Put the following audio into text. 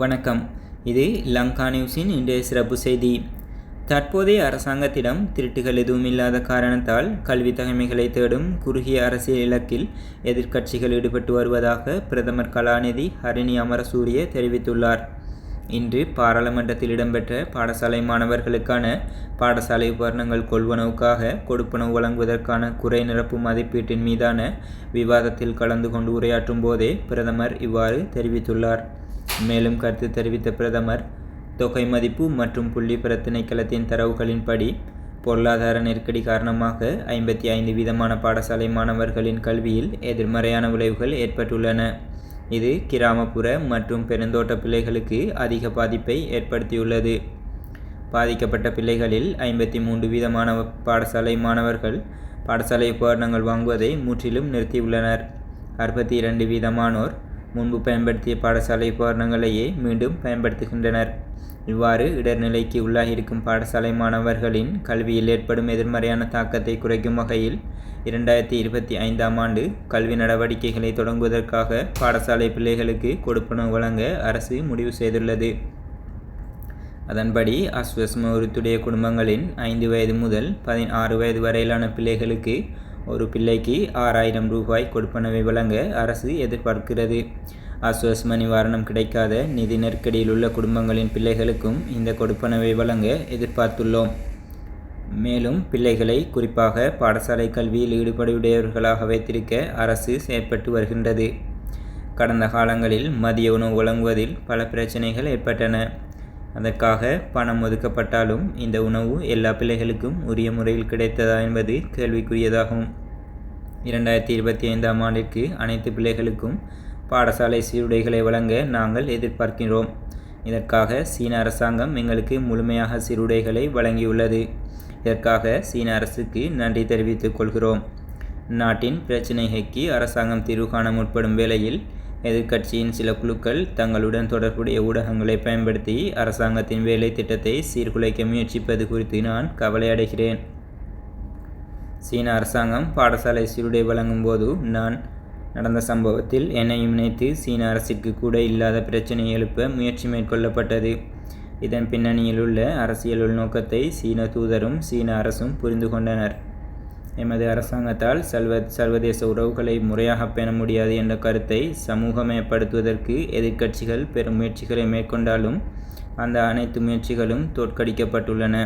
வணக்கம். இது லங்கா நியூஸின் இன்றைய சிறப்பு செய்தி. தற்போதைய அரசாங்கத்திடம் திருட்டுகள் எதுவும் இல்லாத காரணத்தால் கல்வி தகைமைகளை தேடும் குறுகிய அரசியல் இலக்கில் எதிர்க்கட்சிகள் ஈடுபட்டு வருவதாக பிரதமர் கலாநிதி ஹரிணி அமரசூரிய தெரிவித்துள்ளார். இன்று பாராளுமன்றத்தில் இடம்பெற்ற பாடசாலை மாணவர்களுக்கான பாடசாலை உபகரணங்கள் கொள்வனவுக்காக கொடுப்பனவு வழங்குவதற்கான குறை நிரப்பு மதிப்பீட்டின் மீதான விவாதத்தில் கலந்து கொண்டு உரையாற்றும் போதே பிரதமர் இவ்வாறு தெரிவித்துள்ளார். மேலும் கருத்து தெரிவித்த பிரதமர், தொகை மதிப்பு மற்றும் புள்ளிவிபர திணைக்களத்தின் தரவுகளின்படி பொருளாதார நெருக்கடி காரணமாக 55% பாடசாலை மாணவர்களின் கல்வியில் எதிர்மறையான விளைவுகள் ஏற்பட்டுள்ளன. இது கிராமப்புற மற்றும் பெருந்தோட்ட பிள்ளைகளுக்கு அதிக பாதிப்பை ஏற்படுத்தியுள்ளது. பாதிக்கப்பட்ட பிள்ளைகளில் 53% பாடசாலை மாணவர்கள் பாடசாலை உபகரணங்கள் வாங்குவதை முற்றிலும் நிறுத்தியுள்ளனர். 62% முன்பு பயன்படுத்திய பாடசாலை உபகரணங்களையே மீண்டும் பயன்படுத்துகின்றனர். இவ்வாறு இடர்நிலைக்கு உள்ளாகியிருக்கும் பாடசாலை மாணவர்களின் கல்வியில் ஏற்படும் எதிர்மறையான தாக்கத்தை குறைக்கும் வகையில் 2025ஆம் ஆண்டு கல்வி நடவடிக்கைகளை தொடங்குவதற்காக பாடசாலை பிள்ளைகளுக்கு கொடுப்பனவு வழங்க அரசு முடிவு செய்துள்ளது. அதன்படி அஸ்வஸ்ம உறுத்துடைய குடும்பங்களின் 5 வயது முதல் 16 வயது வரையிலான பிள்ளைகளுக்கு ஒரு பிள்ளைக்கு 6000 ரூபாய் கொடுப்பனவை வழங்க அரசு எதிர்பார்க்கிறது. அஸ்வஸ்ம நிவாரணம் கிடைக்காத நிதி நெருக்கடியில் உள்ள குடும்பங்களின் பிள்ளைகளுக்கும் இந்த கொடுப்பனவை வழங்க எதிர்பார்த்துள்ளோம். மேலும் பிள்ளைகளை குறிப்பாக பாடசாலை கல்வியில் ஈடுபடுடையவர்களாக வைத்திருக்க அரசு செயற்பட்டு வருகின்றது. கடந்த காலங்களில் மதிய உணவு வழங்குவதில் பல பிரச்சனைகள் ஏற்பட்டன. அதற்காக பணம் ஒதுக்கப்பட்டாலும் இந்த உணவு எல்லா பிள்ளைகளுக்கும் உரிய முறையில் கிடைத்ததா என்பது கேள்விக்குரியதாகும். 2025ஆம் ஆண்டிற்கு அனைத்து பிள்ளைகளுக்கும் பாடசாலை சீருடைகளை வழங்க நாங்கள் எதிர்பார்க்கிறோம். இதற்காக சீன அரசாங்கம் எங்களுக்கு முழுமையாக சீருடைகளை வழங்கியுள்ளது. இதற்காக சீன அரசுக்கு நன்றி தெரிவித்துக் கொள்கிறோம். நாட்டின் பிரச்சினைக்கு அரசாங்கம் தீர்வு காண முற்படும் வேளையில் எதிர்க்கட்சியின் சில குழுக்கள் தங்களுடன் தொடர்புடைய ஊடகங்களை பயன்படுத்தி அரசாங்கத்தின் வேலை திட்டத்தை சீர்குலைக்க முயற்சிப்பது குறித்து நான் கவலையடைகிறேன். சீன அரசாங்கம் பாடசாலை சீருடை வழங்கும் போது நடந்த சம்பவத்தில் என்னையும் இணைத்து சீன அரசிற்கு கூட இல்லாத பிரச்சனையை எழுப்ப முயற்சி மேற்கொள்ளப்பட்டது. இதன் பின்னணியில் உள்ள அரசியல் உள்நோக்கத்தை சீன தூதரும் சீன அரசும் புரிந்து கொண்டனர். எமது அரசாங்கத்தால் சர்வதேச உறவுகளை முறையாக பேண முடியாது என்ற கருத்தை சமூகமயப்படுத்துவதற்கு எதிர்க்கட்சிகள் பெரும் முயற்சிகளை மேற்கொண்டாலும் அந்த அனைத்து முயற்சிகளும் தோற்கடிக்கப்பட்டுள்ளன.